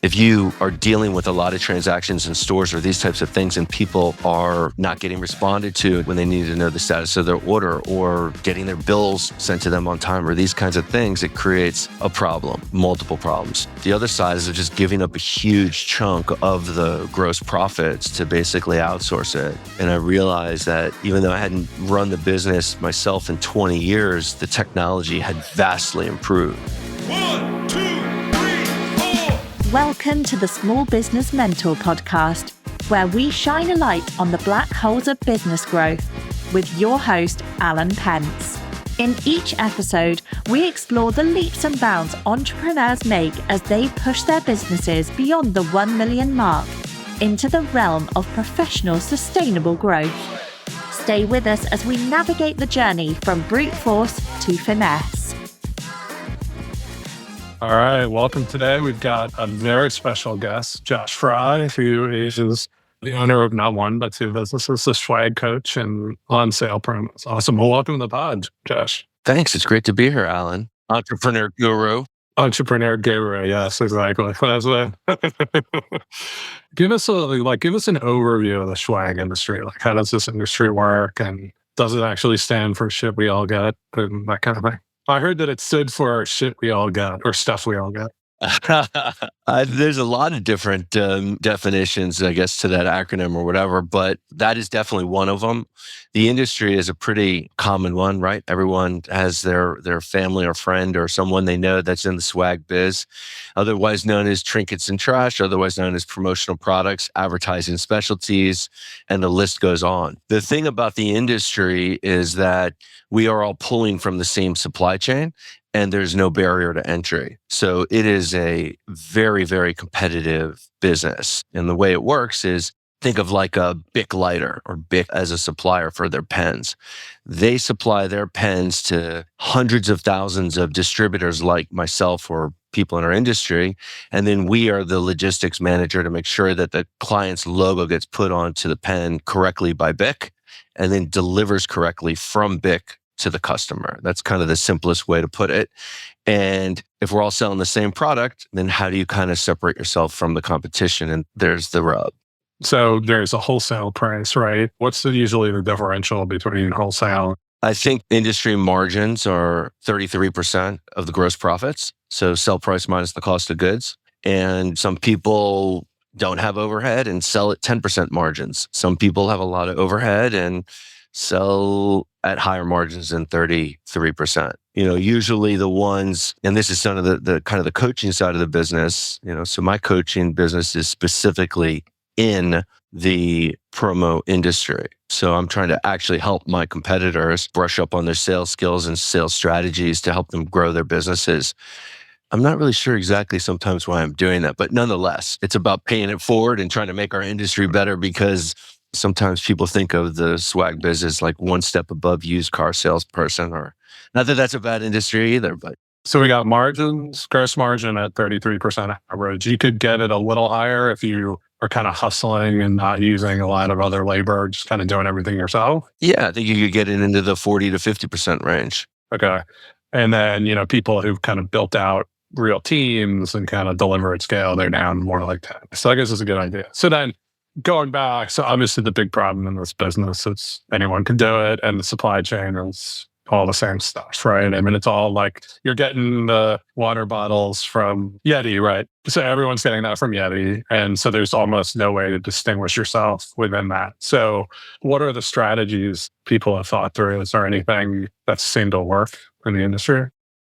If you are dealing with a lot of transactions in stores or these types of things and people are not getting responded to when they need to know the status of their order or getting their bills sent to them on time or these kinds of things, it creates a problem, multiple problems. The other side is just giving up a huge chunk of the gross profits to basically outsource it. And I realized that even though I hadn't run the business myself in 20 years, the technology had vastly improved. 1, 2, 3, 4. Welcome to the Small Business Mentor podcast, where we shine a light on the black holes of business growth with your host, Alan Pence. In each episode, we explore the leaps and bounds entrepreneurs make as they push their businesses beyond the 1 million mark into the realm of professional sustainable growth. Stay with us as we navigate the journey from brute force to finesse. All right, welcome today. We've got a very special guest, Josh Fry, who is the owner of not one, but two businesses, the Swag Coach and On Sale Promos. Awesome. Well, welcome to the pod, Josh. Thanks. It's great to be here, Alan. Entrepreneur guru. Entrepreneur guru. Yes, exactly. That's it. Give us an overview of the swag industry. Like, how does this industry work, and does it actually stand for shit we all get and that kind of thing? I heard that it stood for shit we all get or stuff we all get. There's a lot of different definitions, I guess, to that acronym or whatever, but that is definitely one of them. The industry is a pretty common one, right? Everyone has their family or friend or someone they know that's in the swag biz, otherwise known as trinkets and trash, otherwise known as promotional products, advertising specialties, and the list goes on. The thing about the industry is that we are all pulling from the same supply chain, and there's no barrier to entry. So it is a very, very competitive business. And the way it works is, think of like a Bic lighter or Bic as a supplier for their pens. They supply their pens to hundreds of thousands of distributors like myself or people in our industry. And then we are the logistics manager to make sure that the client's logo gets put onto the pen correctly by Bic and then delivers correctly from Bic to the customer. That's kind of the simplest way to put it. And if we're all selling the same product, then how do you kind of separate yourself from the competition? And there's the rub. So there's a wholesale price, right? What's usually the differential between wholesale? I think industry margins are 33% of the gross profits. So sell price minus the cost of goods. And some people don't have overhead and sell at 10% margins. Some people have a lot of overhead and sell at higher margins than 33%. Usually the ones, and this is some of the kind of the coaching side of the business, so my coaching business is specifically in the promo industry. So I'm trying to actually help my competitors brush up on their sales skills and sales strategies to help them grow their businesses. I'm not really sure exactly sometimes why I'm doing that, but nonetheless, it's about paying it forward and trying to make our industry better, because sometimes people think of the swag business like one step above used car salesperson, or not that that's a bad industry either, but. So we got margins, gross margin at 33% average. You could get it a little higher if you are kind of hustling and not using a lot of other labor, just kind of doing everything yourself. Yeah, I think you could get it into the 40 to 50% range. Okay. And then, people who've kind of built out real teams and kind of deliver at scale, they're down more like 10. So I guess it's a good idea. So then, going back, so obviously the big problem in this business is anyone can do it, and the supply chain is all the same stuff, right? I mean, it's all like you're getting the water bottles from Yeti, right? So everyone's getting that from Yeti. And so there's almost no way to distinguish yourself within that. So what are the strategies people have thought through? Is there anything that seemed to work in the industry?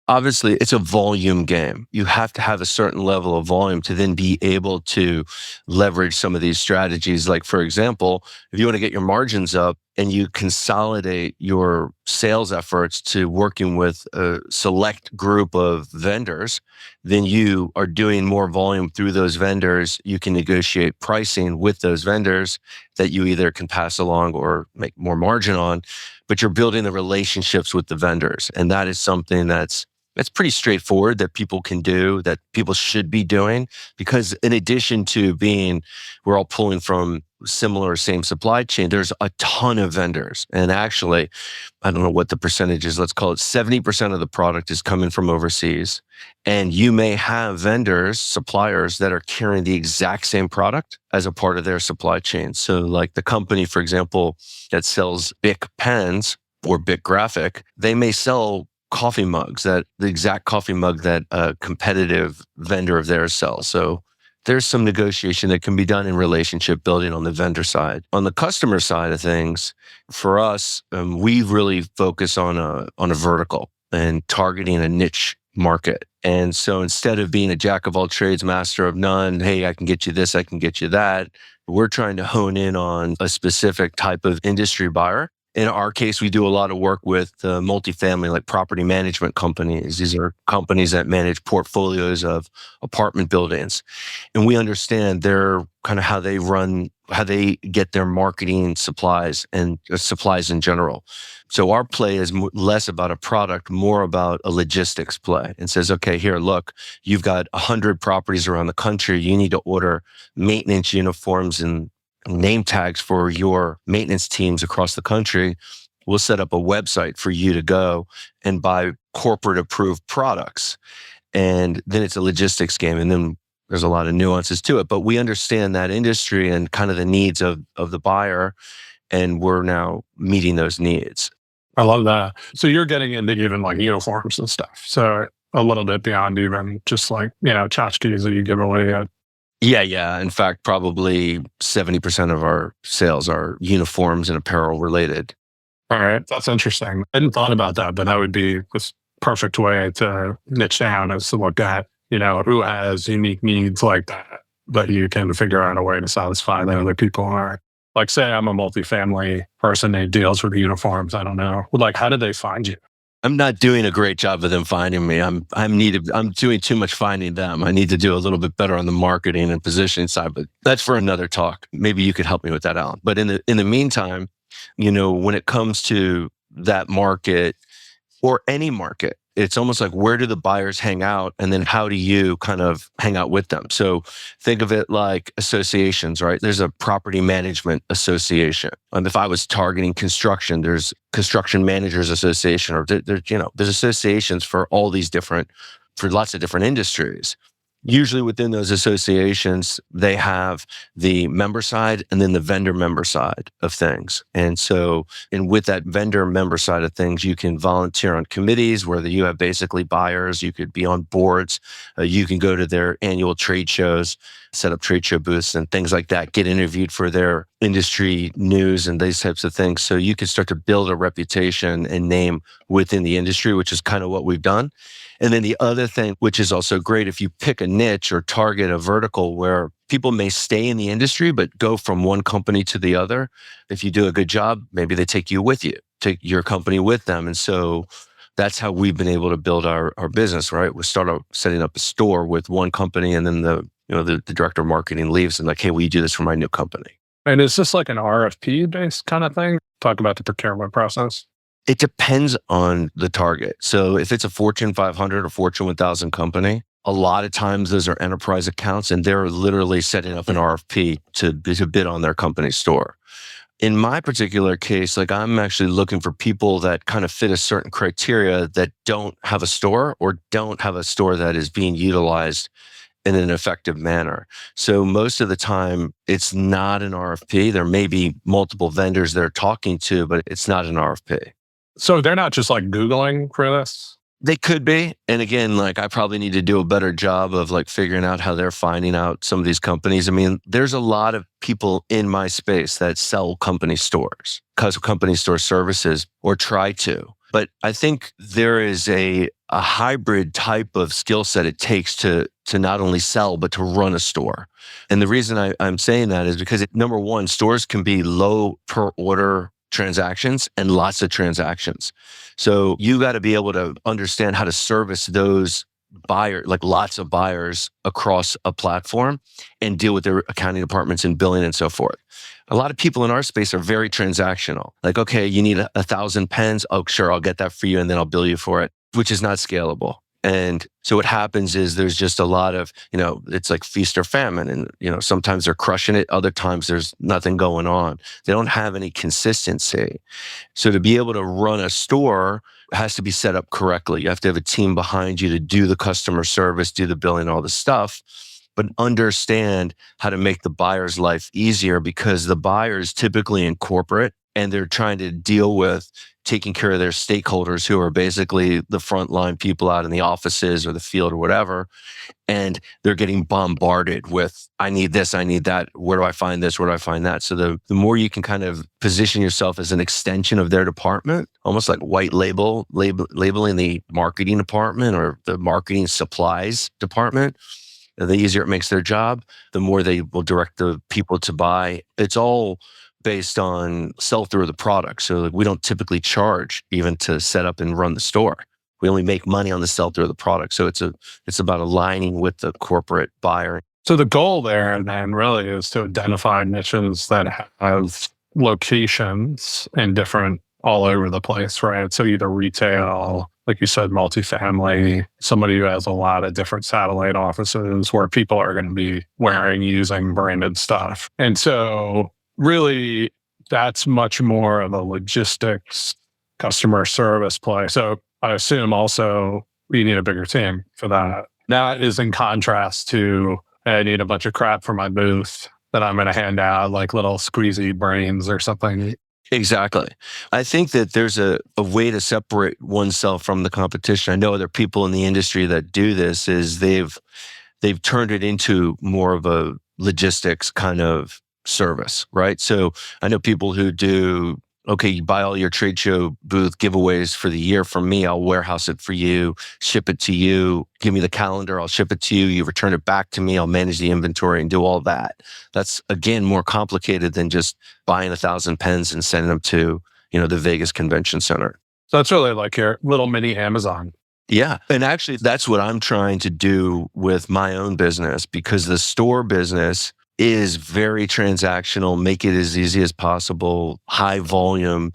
Obviously, it's a volume game. You have to have a certain level of volume to then be able to leverage some of these strategies. Like, for example, if you want to get your margins up and you consolidate your sales efforts to working with a select group of vendors, then you are doing more volume through those vendors. You can negotiate pricing with those vendors that you either can pass along or make more margin on, but you're building the relationships with the vendors. And that is something that's That's pretty straightforward that people can do, that people should be doing, because in addition to being, we're all pulling from similar, same supply chain, there's a ton of vendors. And actually, I don't know what the percentage is, let's call it 70% of the product is coming from overseas. And you may have vendors, suppliers that are carrying the exact same product as a part of their supply chain. So like the company, for example, that sells Bic pens or Bic Graphic, they may sell coffee mugs, that the exact coffee mug that a competitive vendor of theirs sells. So there's some negotiation that can be done in relationship building on the vendor side. On the customer side of things, for us, we really focus on a vertical and targeting a niche market. And so instead of being a jack of all trades, master of none, hey, I can get you this, I can get you that, we're trying to hone in on a specific type of industry buyer. In our case, we do a lot of work with multifamily, like property management companies. These are companies that manage portfolios of apartment buildings. And we understand their kind of how they run, how they get their marketing supplies and supplies in general. So our play is less about a product, more about a logistics play, and says, okay, here, look, you've got 100 properties around the country. You need to order maintenance uniforms and name tags for your maintenance teams across the country. We'll set up a website for you to go and buy corporate approved products. And then it's a logistics game. And then there's a lot of nuances to it, but we understand that industry and kind of the needs of the buyer. And we're now meeting those needs. I love that. So you're getting into even like uniforms and stuff. So a little bit beyond even just like, tchotchkes that you give away at. Yeah. In fact, probably 70% of our sales are uniforms and apparel related. All right. That's interesting. I hadn't thought about that, but that would be this perfect way to niche down is to look at, who has unique needs like that, but you can figure out a way to satisfy that other people are. Like, say I'm a multifamily person that deals with uniforms. I don't know. Like, how do they find you? I'm not doing a great job of them finding me. I'm doing too much finding them. I need to do a little bit better on the marketing and positioning side, but that's for another talk. Maybe you could help me with that, Alan. But in the meantime, when it comes to that market or any market, it's almost like, where do the buyers hang out? And then how do you kind of hang out with them? So think of it like associations, right? There's a property management association. If I was targeting construction, there's construction managers association, or there's associations for all these for lots of different industries. Usually within those associations, they have the member side and then the vendor member side of things. And with that vendor member side of things, you can volunteer on committees where you have basically buyers. You could be on boards. You can go to their annual trade shows, set up trade show booths and things like that, get interviewed for their industry news and these types of things. So you can start to build a reputation and name within the industry, which is kind of what we've done. And then the other thing, which is also great, if you pick a niche or target a vertical where people may stay in the industry, but go from one company to the other. If you do a good job, maybe they take your company with them. And so that's how we've been able to build our business, right? We start out setting up a store with one company, and then the director of marketing leaves and like, hey, will you do this for my new company? And is this like an RFP based kind of thing? Talk about the procurement process. It depends on the target. So if it's a Fortune 500 or Fortune 1000 company, a lot of times those are enterprise accounts and they're literally setting up an RFP to bid on their company store. In my particular case, like I'm actually looking for people that kind of fit a certain criteria that don't have a store or don't have a store that is being utilized in an effective manner. So most of the time, it's not an RFP. There may be multiple vendors they're talking to, but it's not an RFP. So they're not just like Googling for this? They could be. And again, like I probably need to do a better job of like figuring out how they're finding out some of these companies. I mean, there's a lot of people in my space that sell company stores, company store services, or try to. But I think there is a hybrid type of skill set it takes to not only sell, but to run a store. And the reason I'm saying that is because number one, stores can be low per order transactions and lots of transactions. So you got to be able to understand how to service those buyers, like lots of buyers across a platform, and deal with their accounting departments and billing and so forth. A lot of people in our space are very transactional. Like, okay, you need 1,000 pens. Oh, sure, I'll get that for you and then I'll bill you for it, which is not scalable. And so what happens is there's just a lot of, it's like feast or famine. And, sometimes they're crushing it. Other times there's nothing going on. They don't have any consistency. So to be able to run a store has to be set up correctly. You have to have a team behind you to do the customer service, do the billing, all the stuff, but understand how to make the buyer's life easier, because the buyer is typically in corporate and they're trying to deal with taking care of their stakeholders, who are basically the frontline people out in the offices or the field or whatever. And they're getting bombarded with, I need this, I need that. Where do I find this? Where do I find that? So the more you can kind of position yourself as an extension of their department, almost like labeling the marketing department or the marketing supplies department, the easier it makes their job, the more they will direct the people to buy. It's all based on sell-through of the product. So we don't typically charge even to set up and run the store. We only make money on the sell-through of the product. So it's about aligning with the corporate buyer. So the goal there then really is to identify niches that have locations and different all over the place, right? So either retail, like you said, multifamily, somebody who has a lot of different satellite offices where people are going to be using branded stuff. And so really, that's much more of a logistics customer service play. So I assume also we need a bigger team for that. That is in contrast to, I need a bunch of crap for my booth that I'm going to hand out, like little squeezy brains or something. Exactly. I think that there's a way to separate oneself from the competition. I know other people in the industry that do this, is they've turned it into more of a logistics kind of service, right? So I know people who do, okay, you buy all your trade show booth giveaways for the year from me. I'll warehouse it for you, ship it to you, give me the calendar, I'll ship it to you, you return it back to me, I'll manage the inventory and do all that. That's, again, more complicated than just buying 1,000 pens and sending them to, the Vegas Convention Center. So that's really like your little mini Amazon. Yeah. And actually, that's what I'm trying to do with my own business, because the store business is very transactional, make it as easy as possible, high volume.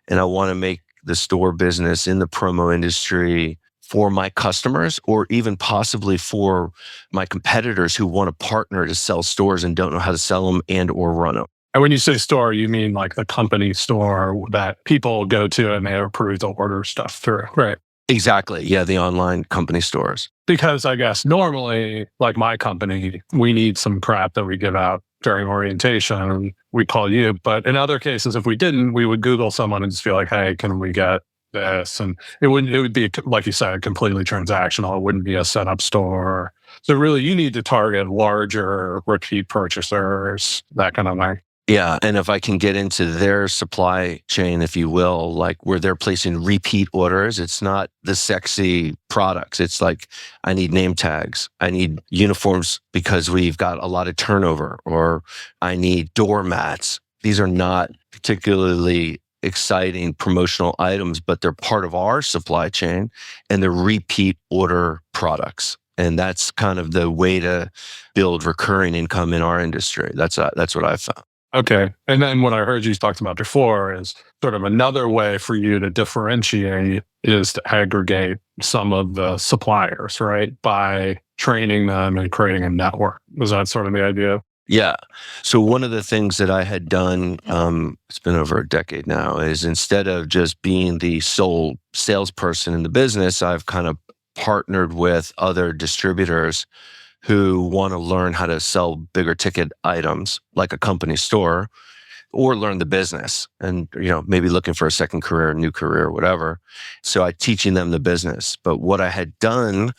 And I want to make the store business in the promo industry for my customers, or even possibly for my competitors who want to partner to sell stores and don't know how to sell them and or run them. And when you say store, you mean like the company store that people go to and they approve to order stuff through, right? Exactly. Yeah, the online company stores. Because I guess normally, like my company, we need some crap that we give out during orientation and we call you. But in other cases, if we didn't, we would Google someone and just be like, hey, can we get this? And it would be, like you said, completely transactional. It wouldn't be a setup store. So really, you need to target larger repeat purchasers, that kind of thing. Yeah. And if I can get into their supply chain, if you will, like where they're placing repeat orders, it's not the sexy products. It's like, I need name tags. I need uniforms because we've got a lot of turnover, or I need doormats. These are not particularly exciting promotional items, but they're part of our supply chain and they're repeat order products. And that's kind of the way to build recurring income in our industry. That's what I've found. Okay. And then what I heard you talked about before is sort of another way for you to differentiate is to aggregate some of the suppliers, right? By training them and creating a network. Was that sort of the idea? Yeah. So one of the things that I had done, it's been over a decade now, is instead of just being the sole salesperson in the business, I've kind of partnered with other distributors who want to learn how to sell bigger ticket items like a company store, or learn the business and, maybe looking for a second career, new career, whatever. So I teaching them the business. But what I had done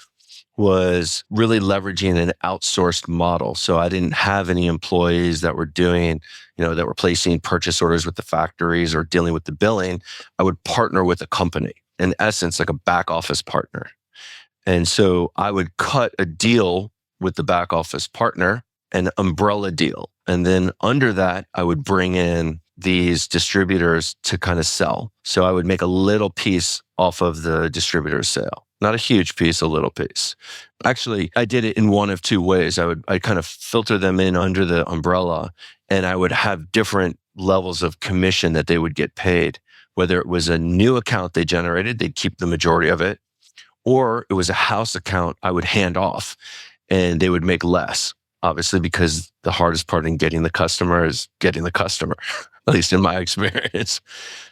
was really leveraging an outsourced model. So I didn't have any employees that were doing, that were placing purchase orders with the factories or dealing with the billing. I would partner with a company, in essence, like a back office partner. And so I would cut a deal with the back office partner, an umbrella deal. And then under that, I would bring in these distributors to kind of sell. So I would make a little piece off of the distributor's sale. Not a huge piece, a little piece. Actually, I did it in one of two ways. I'd kind of filter them in under the umbrella, and I would have different levels of commission that they would get paid. Whether it was a new account they generated, they'd keep the majority of it. or it was a house account I would hand off and they would make less, obviously, because the hardest part in getting the customer is getting the customer, at least in my experience.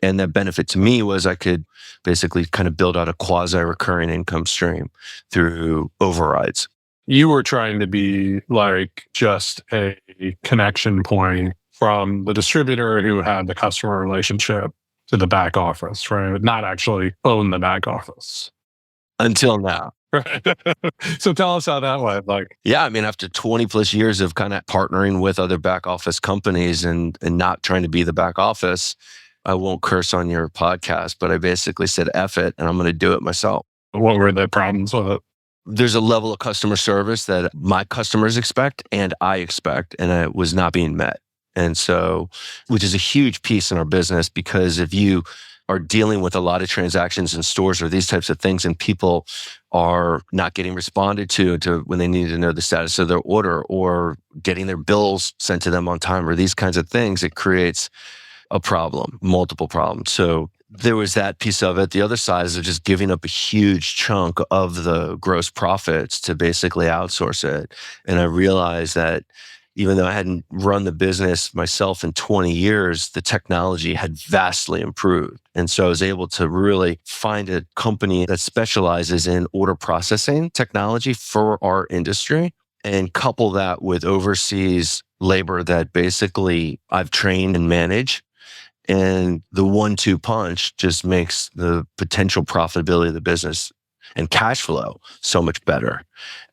And the benefit to me was I could basically kind of build out a quasi-recurring income stream through overrides. You were trying to be like just a connection point from the distributor who had the customer relationship to the back office, right? Not actually own the back office. Until now. Right. So tell us how that went. Like, Yeah, I mean, after 20 plus years of kind of partnering with other back office companies and not trying to be the back office, I won't curse on your podcast, but I basically said, F it, and I'm going to do it myself. what were the problems with it? There's a level of customer service that my customers expect and I expect, and it was not being met. And so, which is a huge piece in our business, because if you are dealing with a lot of transactions in stores or these types of things, and people are not getting responded to when they need to know the status of their order or getting their bills sent to them on time or these kinds of things, it creates a problem, multiple problems. So there was that piece of it. The other side is just giving up a huge chunk of the gross profits to basically outsource it. And I realized that even though I hadn't run the business myself in 20 years, the technology had vastly improved. And so I was able to really find a company that specializes in order processing technology for our industry and couple that with overseas labor that basically I've trained and managed. And the 1-2 punch just makes the potential profitability of the business and cash flow so much better.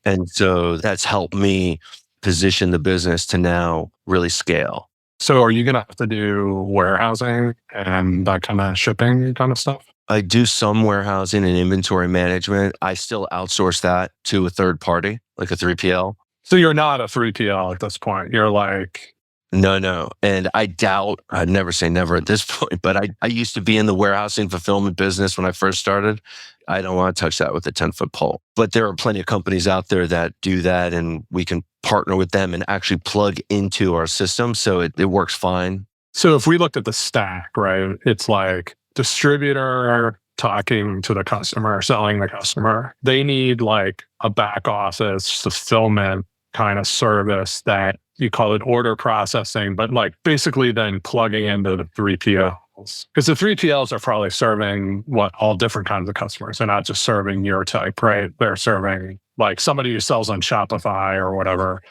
And so that's helped me position the business to now really scale. So are you going to have to do warehousing and that kind of shipping kind of stuff? I do some warehousing and inventory management. I still outsource that to a third party, like a 3PL. So you're not a 3PL at this point. You're like... No. And I doubt, I'd never say never at this point, but I used to be in the warehousing fulfillment business when I first started. I don't want to touch that with a 10-foot pole. But there are plenty of companies out there that do that, and we can partner with them and actually plug into our system. So it works fine. So if we looked at the stack, right, it's like distributor talking to the customer, selling the customer. They need like a back office fulfillment kind of service that you call it order processing, but like basically then plugging into the 3PLs. Because the 3PLs are probably serving all different kinds of customers. They're not just serving your type, right? They're serving like somebody who sells on Shopify or whatever.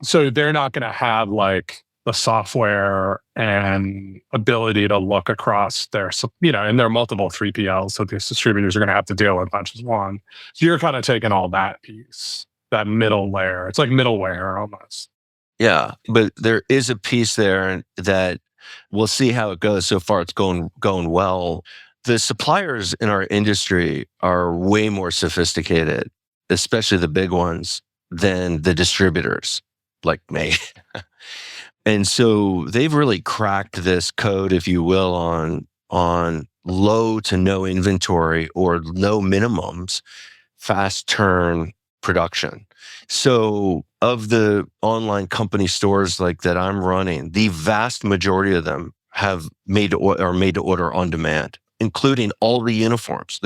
So they're not going to have like the software and ability to look across their, and there are multiple 3PLs. So these distributors are going to have to deal with not just one. So you're kind of taking all that piece, that middle layer. It's like middleware almost. Yeah, but there is a piece there that we'll see how it goes. So far, it's going well. The suppliers in our industry are way more sophisticated, especially the big ones, than the distributors like me. And so they've really cracked this code, if you will, on low to no inventory or no minimums, fast turn production. So of the online company stores like that I'm running, the vast majority of them have made to order on demand, including all the uniforms.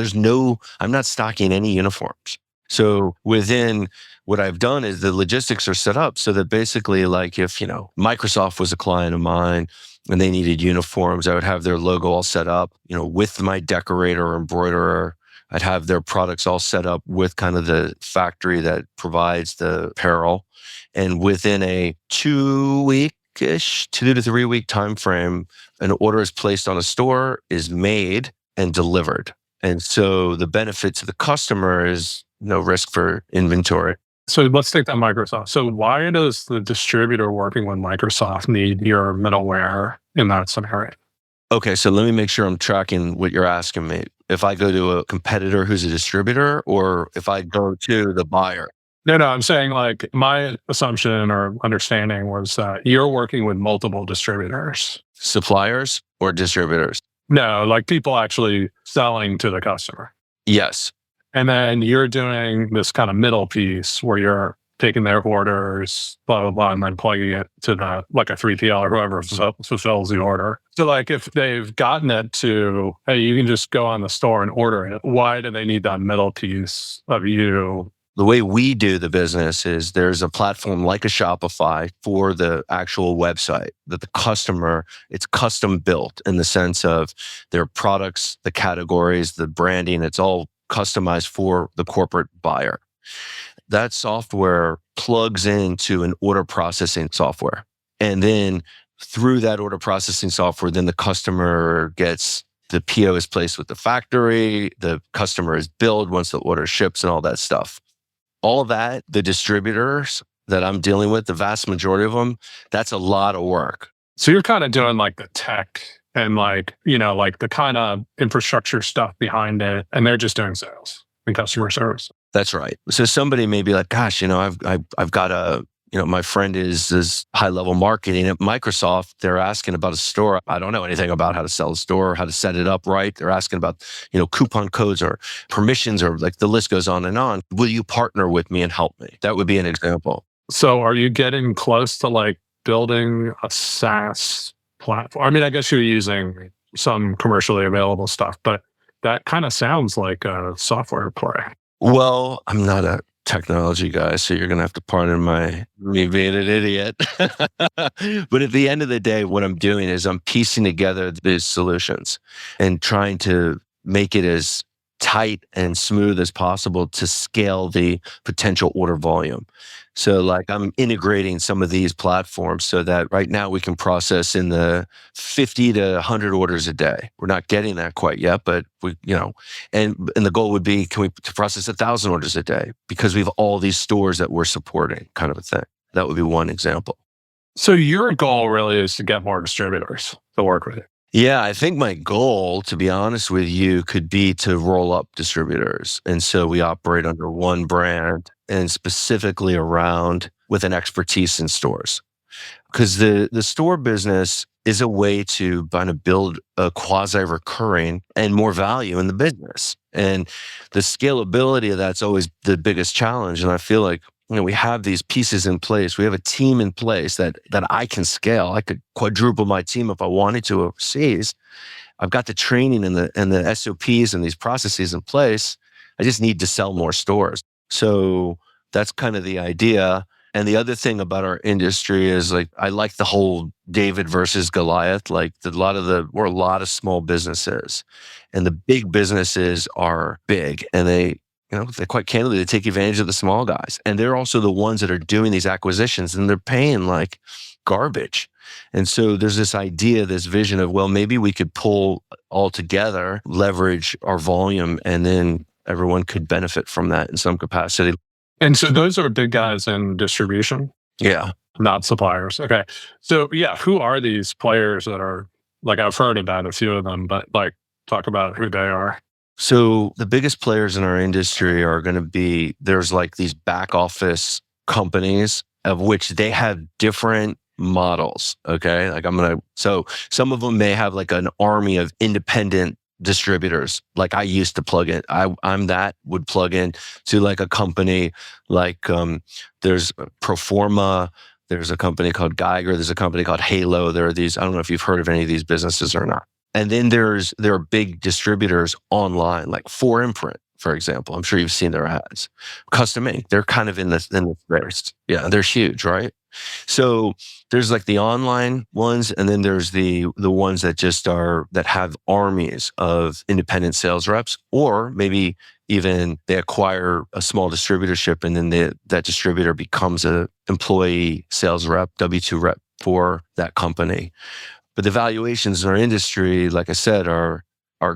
I'm not stocking any uniforms. So within what I've done is the logistics are set up so that basically like if, Microsoft was a client of mine and they needed uniforms, I would have their logo all set up, with my decorator or embroiderer. I'd have their products all set up with kind of the factory that provides the apparel. And within a 2-week-ish, 2 to 3 week time frame, an order is placed on a store, is made and delivered. And so the benefit to the customer is no risk for inventory. So let's take that Microsoft. So why does the distributor working with Microsoft need your middleware in that scenario? Okay, so let me make sure I'm tracking what you're asking me. If I go to a competitor who's a distributor or if I go to the buyer? No, I'm saying like my assumption or understanding was that you're working with multiple distributors. Suppliers or distributors? No, like people actually selling to the customer. Yes. And then you're doing this kind of middle piece where you're taking their orders, blah, blah, blah, and then plugging it to the, like a 3PL or whoever fulfills the order. So like if they've gotten it to, hey, you can just go on the store and order it, why do they need that middle piece of you? The way we do the business is there's a platform like a Shopify for the actual website that the customer, it's custom built in the sense of their products, the categories, the branding, it's all customized for the corporate buyer. That software plugs into an order processing software. And then through that order processing software, then the customer gets, the PO is placed with the factory, the customer is billed once the order ships and all that stuff. All of that, the distributors that I'm dealing with, the vast majority of them, that's a lot of work. So you're kind of doing like the tech and like, like the kind of infrastructure stuff behind it, and they're just doing sales and customer service. That's right. So somebody may be like, gosh, I've got a, my friend is high level marketing at Microsoft. They're asking about a store. I don't know anything about how to sell a store, how to set it up right. They're asking about, coupon codes or permissions, or like the list goes on and on. Will you partner with me and help me? That would be an example. So are you getting close to like building a SaaS platform? I mean, I guess you're using some commercially available stuff, but that kind of sounds like a software play. Well, I'm not a technology guy, so you're going to have to pardon me being an idiot. But at the end of the day, what I'm doing is I'm piecing together these solutions and trying to make it as tight and smooth as possible to scale the potential order volume. So like I'm integrating some of these platforms so that right now we can process in the 50 to 100 orders a day. We're not getting that quite yet, but and the goal would be, can we process 1,000 orders a day? Because we have all these stores that we're supporting, kind of a thing. That would be one example. So your goal really is to get more distributors to work with you. Yeah, I think my goal, to be honest with you, could be to roll up distributors. And so we operate under one brand and specifically around with an expertise in stores. Because the store business is a way to kind of build a quasi-recurring and more value in the business. And the scalability of that's always the biggest challenge. And I feel like we have these pieces in place. We have a team in place that I can scale. I could quadruple my team if I wanted to overseas. I've got the training and the SOPs and these processes in place. I just need to sell more stores. So that's kind of the idea. And the other thing about our industry is like, I like the whole David versus Goliath. Like we're a lot of small businesses, and the big businesses are big, and they quite candidly, they take advantage of the small guys. And they're also the ones that are doing these acquisitions, and they're paying like garbage. And so there's this idea, this vision of, well, maybe we could pull all together, leverage our volume, and then everyone could benefit from that in some capacity. And so those are big guys in distribution? Yeah. Not suppliers. Okay. So yeah, who are these players that are, like, I've heard about a few of them, but like, talk about who they are. So the biggest players in our industry are going to be, there's like these back office companies of which they have different models. Okay. Like so some of them may have like an army of independent distributors. Like I used to plug in, would plug in to like a company like, there's Proforma, there's a company called Geiger, there's a company called Halo. There are these, I don't know if you've heard of any of these businesses or not. And then there are big distributors online, like 4imprint, for example. I'm sure you've seen their ads. Custom Ink, they're kind of in the space. Yeah, they're huge, right? So there's like the online ones, and then there's the ones that that have armies of independent sales reps, or maybe even they acquire a small distributorship, and then that distributor becomes a employee sales rep, W-2 rep for that company. But the valuations in our industry, like I said, are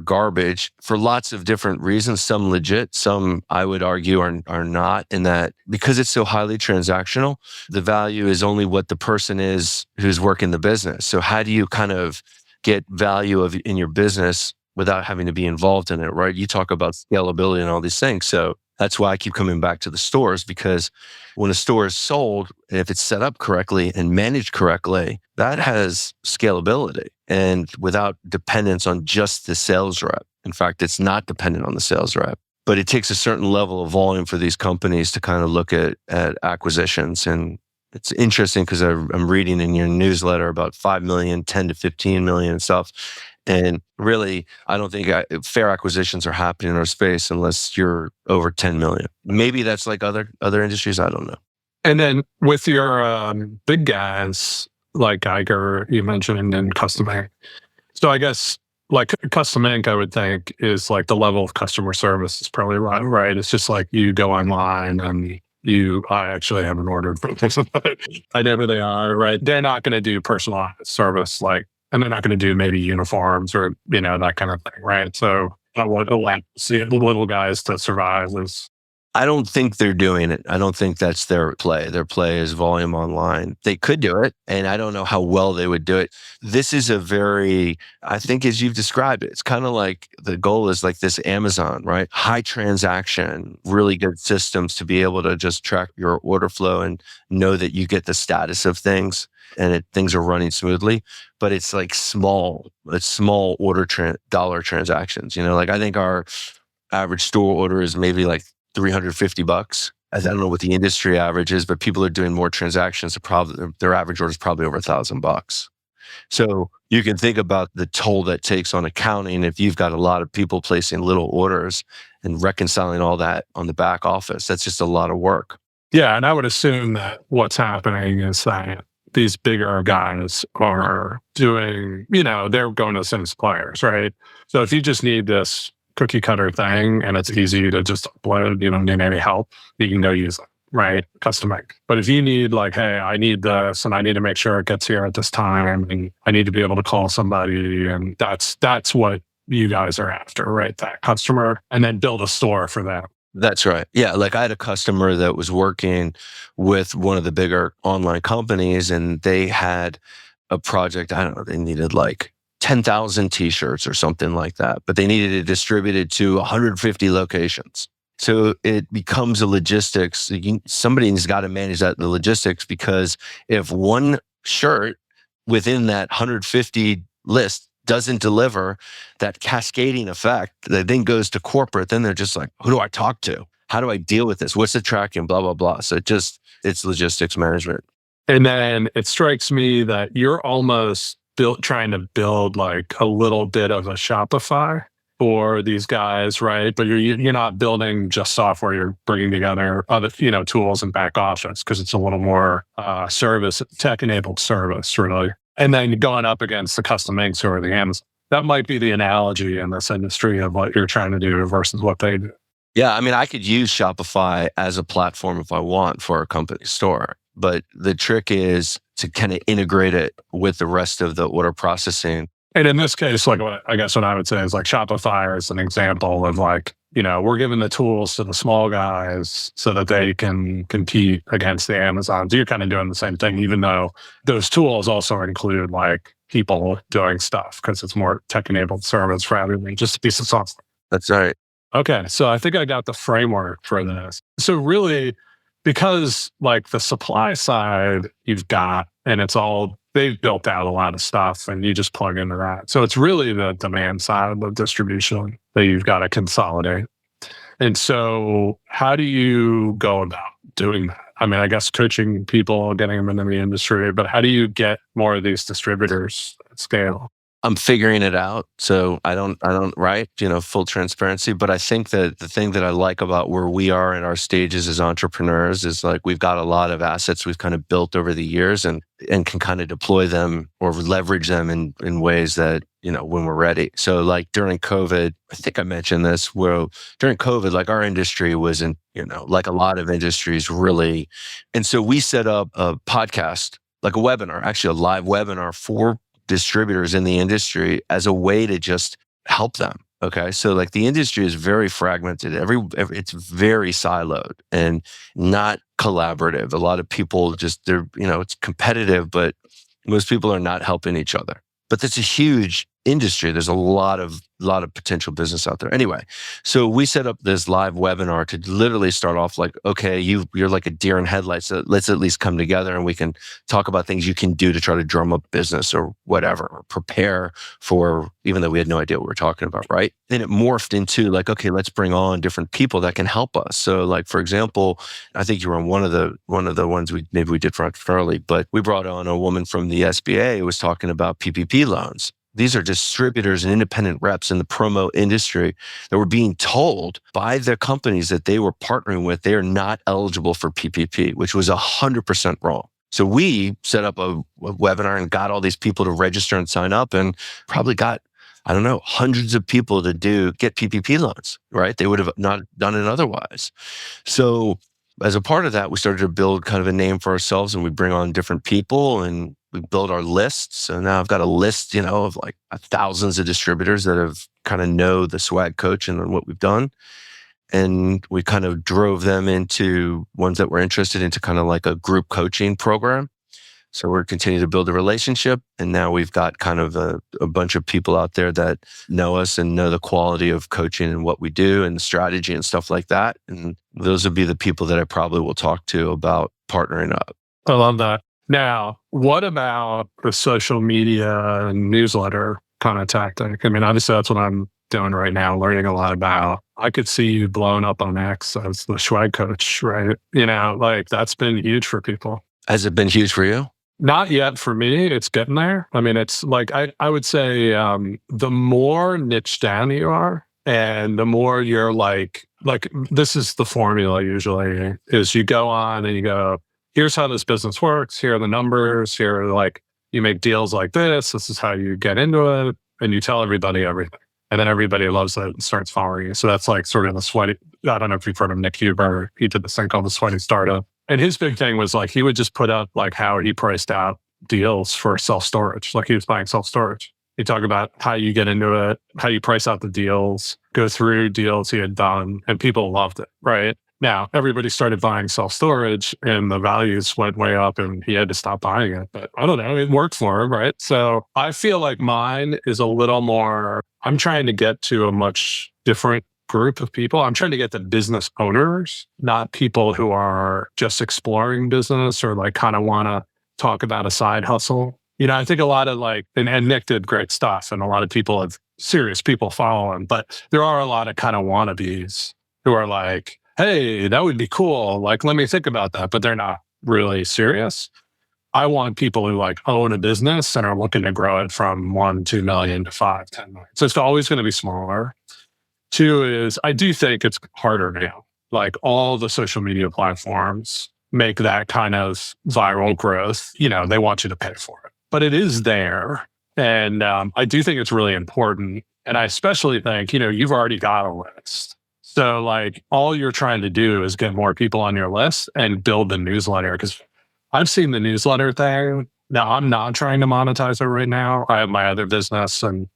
garbage for lots of different reasons. Some legit, some I would argue are not, in that because it's so highly transactional, the value is only what the person is who's working the business. So how do you kind of get value in your business without having to be involved in it, right? You talk about scalability and all these things. So that's why I keep coming back to the stores, because when a store is sold, if it's set up correctly and managed correctly, that has scalability and without dependence on just the sales rep. In fact, it's not dependent on the sales rep. But it takes a certain level of volume for these companies to kind of look at acquisitions. And it's interesting because I'm reading in your newsletter about 5 million, 10 to 15 million and stuff. And really, I don't think fair acquisitions are happening in our space unless you're over 10 million. Maybe that's like other industries. I don't know. And then with your big guys like Geiger, you mentioned, and Custom Ink. So I guess like Custom Ink, I would think is like the level of customer service is probably right. It's just like you go online and I actually haven't ordered from this, but I know who they are, right? They're not going to do personalized service and they're not going to do maybe uniforms or, that kind of thing, right? So I want to see the little guys to survive is. I don't think they're doing it. I don't think that's their play. Their play is volume online. They could do it, and I don't know how well they would do it. This is I think as you've described it, it's kind of like the goal is like this Amazon, right? High transaction, really good systems to be able to just track your order flow and know that you get the status of things and things are running smoothly. But it's like small order dollar transactions. Like I think our average store order is maybe like $350. I don't know what the industry average is, but people are doing more transactions. Their average order is probably over $1,000. So you can think about the toll that takes on accounting if you've got a lot of people placing little orders and reconciling all that on the back office. That's just a lot of work. Yeah, and I would assume that what's happening is that these bigger guys are doing, they're going to the same suppliers, right? So if you just need this cookie cutter thing and it's easy to just upload, you don't need any help, you can go use it, right? Custom Ink. But if you need like, hey, I need this and I need to make sure it gets here at this time and I need to be able to call somebody, and that's what you guys are after, right? That customer, and then build a store for them. That's right. Yeah. Like I had a customer that was working with one of the bigger online companies and they had a project, I don't know, they needed like 10,000 t-shirts or something like that, but they needed it distributed to 150 locations. So it becomes a logistics. Somebody's got to manage the logistics, because if one shirt within that 150 list doesn't deliver, that cascading effect that then goes to corporate, then they're just like, who do I talk to? How do I deal with this? What's the tracking? Blah, blah, blah. So it's logistics management. And then it strikes me that you're almost trying to build like a little bit of a Shopify for these guys, right? But you're not building just software. You're bringing together other tools and back office, because it's a little more service, tech-enabled service, really. And then going up against the Custom Inks or the Amazon. That might be the analogy in this industry of what you're trying to do versus what they do. Yeah, I mean, I could use Shopify as a platform if I want for a company store. But the trick is to kind of integrate it with the rest of the order processing. And in this case, like I guess what I would say is like Shopify is an example of like, we're giving the tools to the small guys so that they can compete against the Amazons. You're kind of doing the same thing, even though those tools also include like people doing stuff, because it's more tech-enabled service rather than just a piece of software. That's right. Okay, so I think I got the framework for this. So really, because like the supply side you've got, and they've built out a lot of stuff and you just plug into that. So it's really the demand side of the distribution that you've got to consolidate. And so how do you go about doing that? I mean, I guess coaching people, getting them into the industry, but how do you get more of these distributors at scale? I'm figuring it out. So I don't write, full transparency. But I think that the thing that I like about where we are in our stages as entrepreneurs is like we've got a lot of assets we've kind of built over the years and can kind of deploy them or leverage them in ways that, when we're ready. So like during COVID, I think I mentioned this, where during COVID, like our industry wasn't, like a lot of industries really. And so we set up a podcast, like a webinar, actually a live webinar for distributors in the industry as a way to just help them. Okay. So like the industry is very fragmented. It's very siloed and not collaborative. A lot of people it's competitive, but most people are not helping each other. But that's a huge industry. There's a lot of potential business out there. Anyway, so we set up this live webinar to literally start off like, okay, you're like a deer in headlights. So let's at least come together and we can talk about things you can do to try to drum up business or whatever, or prepare for, even though we had no idea what we were talking about, right? Then it morphed into like, okay, let's bring on different people that can help us. So like, for example, I think you were on one of the ones we did for Charlie, but we brought on a woman from the SBA who was talking about PPP loans. These are distributors and independent reps in the promo industry that were being told by the companies that they were partnering with, they are not eligible for PPP, which was 100% wrong. So we set up a webinar and got all these people to register and sign up, and probably got, I don't know, hundreds of people to get PPP loans, right? They would have not done it otherwise. So as a part of that, we started to build kind of a name for ourselves, and we bring on different people and we build our lists. So now I've got a list, of like thousands of distributors that have kind of know the swag coach and what we've done. And we kind of drove them into ones that were interested into kind of like a group coaching program. So we're continuing to build a relationship. And now we've got kind of a bunch of people out there that know us and know the quality of coaching and what we do and the strategy and stuff like that. And those would be the people that I probably will talk to about partnering up. I love that. Now, what about the social media and newsletter kind of tactic? I mean, obviously that's what I'm doing right now, learning a lot about. I could see you blowing up on X as the swag coach, right? Like that's been huge for people. Has it been huge for you? Not yet for me. It's getting there. I mean, it's like, I would say the more niche down you are and the more you're like this is the formula usually, is you go on and you go, here's how this business works. Here are the numbers. Here are like, you make deals like this. This is how you get into it. And you tell everybody everything. And then everybody loves it and starts following you. So that's like sort of the sweaty, I don't know if you've heard of Nick Huber. He did this thing called the Sweaty Startup. And his big thing was like, he would just put out like how he priced out deals for self-storage. Like he was buying self-storage. He'd talk about how you get into it, how you price out the deals, go through deals he had done, and people loved it, right? Now, everybody started buying self-storage and the values went way up and he had to stop buying it. But I don't know, it worked for him, right? So I feel like mine is a little more, I'm trying to get to a much different group of people. I'm trying to get to business owners, not people who are just exploring business or like kind of want to talk about a side hustle. I think a lot of like, and Nick did great stuff and a lot of people have serious people follow him, but there are a lot of kind of wannabes who are like, hey, that would be cool. Like, let me think about that. But they're not really serious. I want people who like own a business and are looking to grow it from 1, 2 million to 5, 10 million. So it's always going to be smaller. 2 is I do think it's harder now. Like all the social media platforms make that kind of viral growth. They want you to pay for it, but it is there. And I do think it's really important. And I especially think, you've already got a list. So like all you're trying to do is get more people on your list and build the newsletter. Because I've seen the newsletter thing. Now I'm not trying to monetize it right now. I have my other business and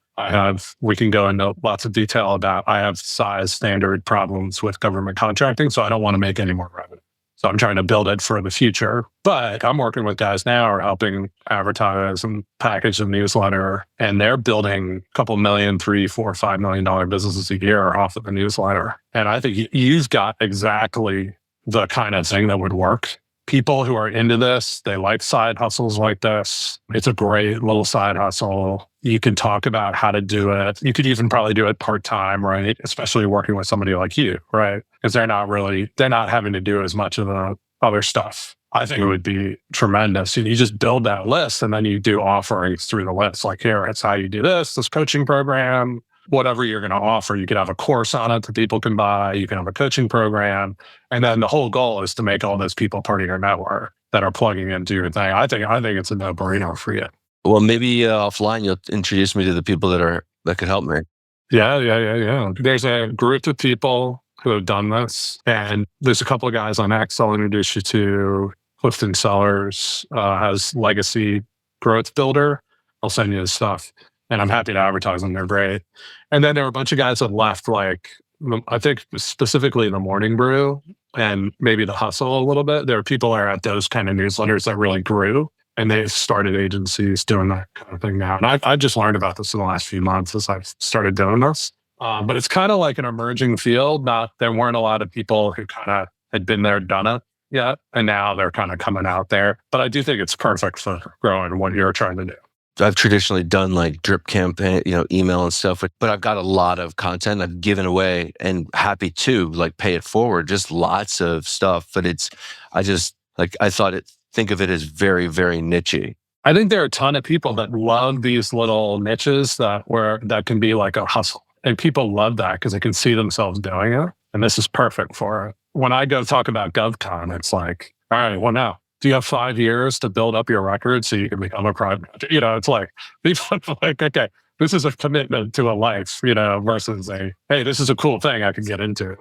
we can go into lots of detail about, I have size standard problems with government contracting. So I don't want to make any more revenue. So I'm trying to build it for the future. But I'm working with guys now who are helping advertise and package a newsletter. And they're building a couple million, $3, $4, $5 million businesses a year off of the newsletter. And I think you've got exactly the kind of thing that would work. People who are into this, they like side hustles like this. It's a great little side hustle. You can talk about how to do it. You could even probably do it part-time, right? Especially working with somebody like you, right? Because they're not having to do as much of the other stuff. I think it would be tremendous. You just build that list and then you do offerings through the list. Like here, it's how you do this coaching program, whatever you're going to offer. You could have a course on it that people can buy. You can have a coaching program. And then the whole goal is to make all those people part of your network that are plugging into your thing. I think it's a no-brainer for you. Well, maybe offline you'll introduce me to the people that could help me. Yeah. There's a group of people who have done this. And there's a couple of guys on X I'll introduce you to. Clifton Sellers has Legacy Growth Builder. I'll send you his stuff. And I'm happy to advertise them. They're great. And then there were a bunch of guys that left, like, I think specifically the Morning Brew and maybe the Hustle a little bit. There are people that are at those kind of newsletters that really grew. And they've started agencies doing that kind of thing now. And I just learned about this in the last few months as I've started doing this. But it's kind of like an emerging field. There weren't a lot of people who kind of had been there, done it yet. And now they're kind of coming out there. But I do think it's perfect for growing what you're trying to do. I've traditionally done like drip campaign, email and stuff, but I've got a lot of content I've given away and happy to like pay it forward, just lots of stuff. But think of it as very, very niche-y. I think there are a ton of people that love these little niches that can be like a hustle. And people love that because they can see themselves doing it. And this is perfect for it. When I go talk about GovCon, it's like, all right, well now, do you have 5 years to build up your record so you can become a private? It's like, people are like, okay, this is a commitment to a life, versus hey, this is a cool thing I can get into.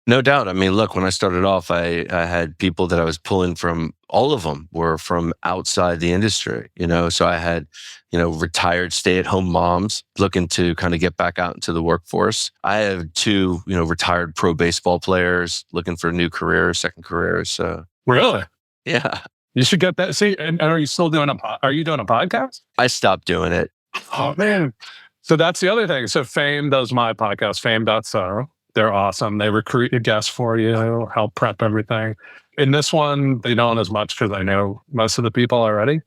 No doubt. I mean, look, when I started off, I had people that I was pulling from, all of them were from outside the industry, so I had, retired stay-at-home moms looking to kind of get back out into the workforce. I have 2, retired pro baseball players looking for new careers, second careers. So. Really? Yeah. You should get that. See, and are you still doing are you doing a podcast? I stopped doing it. Oh, man. So that's the other thing. So Fame does my podcast, Fame.so. They're awesome. They recruit a guest for you, help prep everything. In this one, they don't as much because I know most of the people already.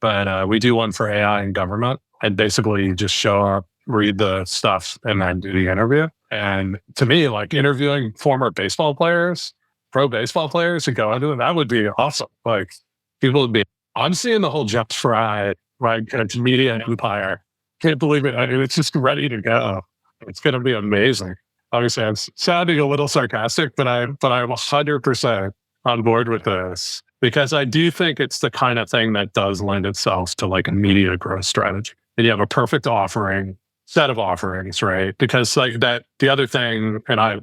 But we do one for AI and government. And basically you just show up, read the stuff, and then do the interview. And to me, like interviewing former baseball players, pro baseball players, and go into it, that would be awesome. Like people would be, I'm seeing the whole Jeff Fry, right, kind of media empire. Can't believe it. I mean, it's just ready to go. It's going to be amazing. Obviously, I'm sounding a little sarcastic, but I'm 100% on board with this because I do think it's the kind of thing that does lend itself to like a media growth strategy. And you have a perfect set of offerings, right? Because like that, the other thing, and I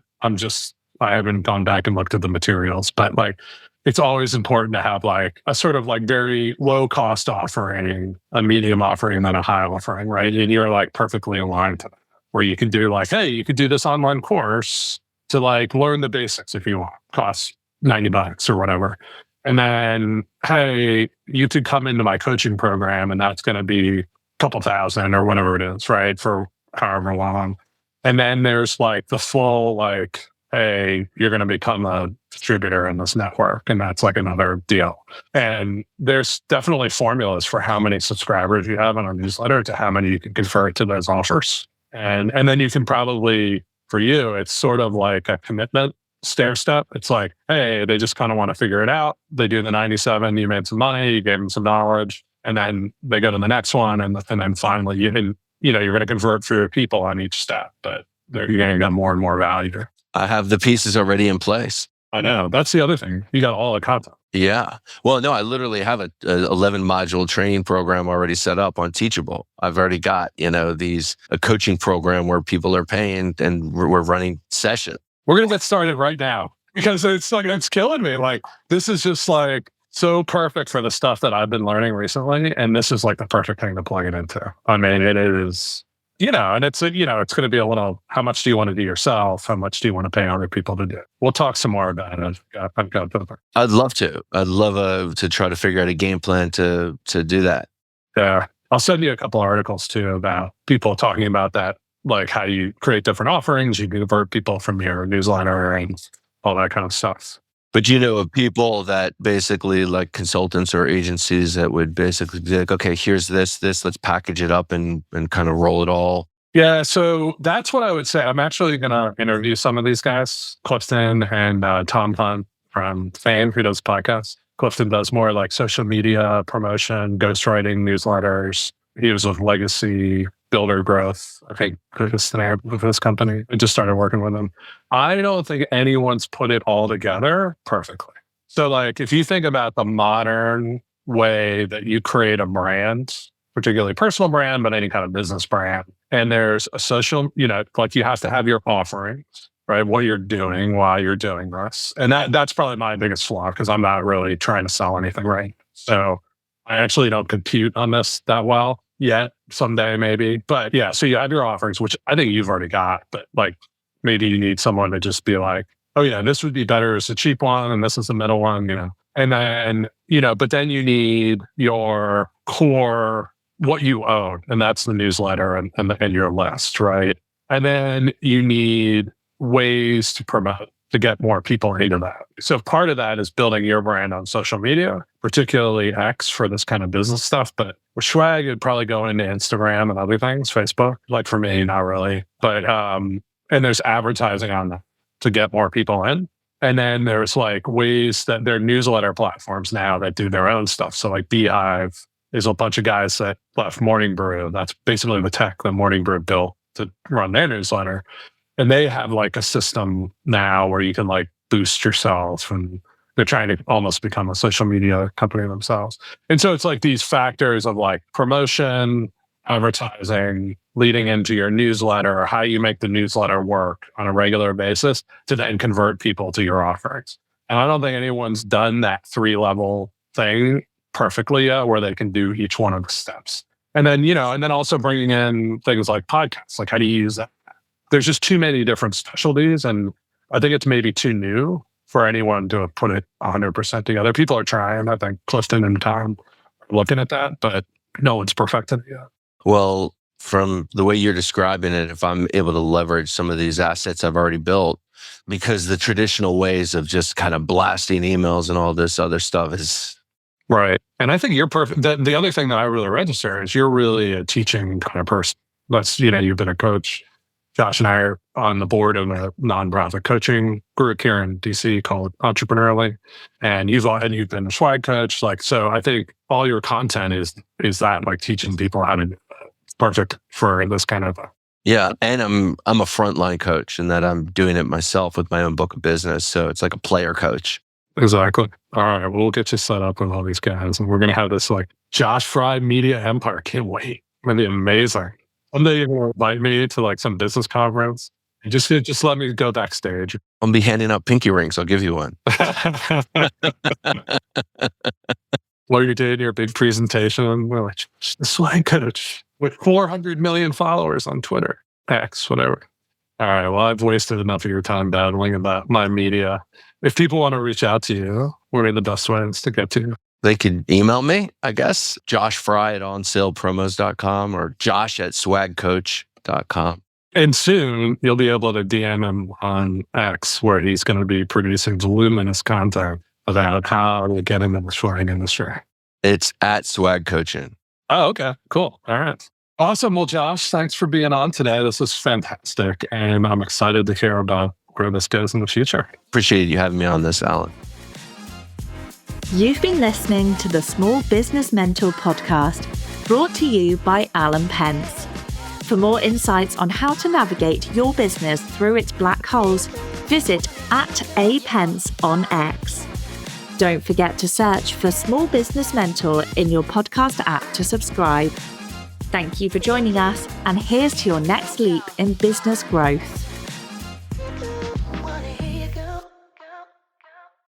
haven't gone back and looked at the materials, but like it's always important to have like a sort of like very low cost offering, a medium offering, and then a high offering, right? And you're like perfectly aligned to that. Where you can do like, hey, you could do this online course to like learn the basics if you want, costs $90 or whatever. And then, hey, you could come into my coaching program and that's going to be a couple thousand or whatever it is, right? For however long. And then there's like the full like, hey, you're going to become a distributor in this network. And that's like another deal. And there's definitely formulas for how many subscribers you have on our newsletter to how many you can convert to those offers. And then you can probably, for you, it's sort of like a commitment stair step. It's like, hey, they just kind of want to figure it out. They do the 97, you made some money, you gave them some knowledge, and then they go to the next one. And then finally, you're going to convert for your people on each step, but you're going to get more and more value. I have the pieces already in place. I know. That's the other thing. You got all the content. Yeah. Well, no, I literally have a 11 module training program already set up on Teachable. I've already got, a coaching program where people are paying and we're running sessions. We're going to get started right now because it's killing me. Like, this is just like so perfect for the stuff that I've been learning recently. And this is like the perfect thing to plug it into. I mean, it is, and it's going to be a little, how much do you want to do yourself? How much do you want to pay other people to do it? We'll talk some more about it. I'd love to. I'd love to try to figure out a game plan to do that. Yeah. I'll send you a couple articles too about people talking about that, like how you create different offerings, you convert people from your newsletter and all that kind of stuff. But of people that basically like consultants or agencies that would basically be like, okay, here's this, let's package it up and kind of roll it all. Yeah, so that's what I would say. I'm actually going to interview some of these guys, Clifton and Tom Hunt from Fame, who does podcasts. Clifton does more like social media promotion, ghostwriting, newsletters. He was with Legacy Builder Growth, I think, is the name of this company. I just started working with them. I don't think anyone's put it all together perfectly. So like, if you think about the modern way that you create a brand, particularly personal brand, but any kind of business brand, and there's a social, like you have to have your offerings, right? What you're doing while you're doing this. And that's probably my biggest flaw because I'm not really trying to sell anything, right? So I actually don't compute on this that well yet, someday maybe. But yeah, so you have your offerings, which I think you've already got, but like maybe you need someone to just be like, oh yeah, this would be better as a cheap one and this is the middle one, And then, but then you need your core, what you own, and that's the newsletter and your list, right? And then you need ways to promote to get more people into that. So part of that is building your brand on social media, particularly X for this kind of business stuff. But with Swag, it'd probably go into Instagram and other things, Facebook. Like for me, not really. But and there's advertising on that to get more people in. And then there's like ways that there are newsletter platforms now that do their own stuff. So like Beehive, there's a bunch of guys that left Morning Brew. That's basically the tech that Morning Brew built to run their newsletter. And they have like a system now where you can like boost yourself, and they're trying to almost become a social media company themselves. And so it's like these factors of like promotion, advertising, leading into your newsletter, or how you make the newsletter work on a regular basis to then convert people to your offerings. And I don't think anyone's done that 3-level thing perfectly yet, where they can do each one of the steps. And then, and then also bringing in things like podcasts, like how do you use that? There's just too many different specialties. And I think it's maybe too new for anyone to put it 100% together. People are trying. I think Clifton and Tom are looking at that, but no one's perfected it yet. Well, from the way you're describing it, if I'm able to leverage some of these assets I've already built, because the traditional ways of just kind of blasting emails and all this other stuff is... Right. And I think you're perfect. The other thing that I really register is you're really a teaching kind of person. That's, you've been a coach. Josh and I are on the board of a nonprofit coaching group here in DC called Entrepreneurially. And you've been a Swag coach. Like, so I think all your content is that, like, teaching people how to do that. It's perfect for this kind of... Yeah. And I'm a frontline coach in that I'm doing it myself with my own book of business. So it's like a player coach. Exactly. All right. Well, we'll get you set up with all these guys. And we're going to have this like Josh Fry Media Empire. Can't wait. It's going to be amazing. Someday you're going to invite me to like some business conference. And just let me go backstage. I'll be handing out pinky rings. I'll give you one. While you're doing your big presentation, we're like, the Swag coach with 400 million followers on Twitter, X, whatever. All right. Well, I've wasted enough of your time battling about my media. If people want to reach out to you, what are the best ways to get to you? They could email me, I guess. Josh Fry at onsalepromos.com or josh@swagcoach.com. And soon you'll be able to DM him on X, where he's going to be producing voluminous content about how to get into the swag industry. It's at Swag Coaching. Oh, okay. Cool. All right. Awesome. Well, Josh, thanks for being on today. This was fantastic. And I'm excited to hear about where this goes in the future. Appreciate you having me on this, Alan. You've been listening to the Small Business Mentor podcast, brought to you by Alan Pence. For more insights on how to navigate your business through its black holes, visit @apence on X. Don't forget to search for Small Business Mentor in your podcast app to subscribe. Thank you for joining us, and here's to your next leap in business growth.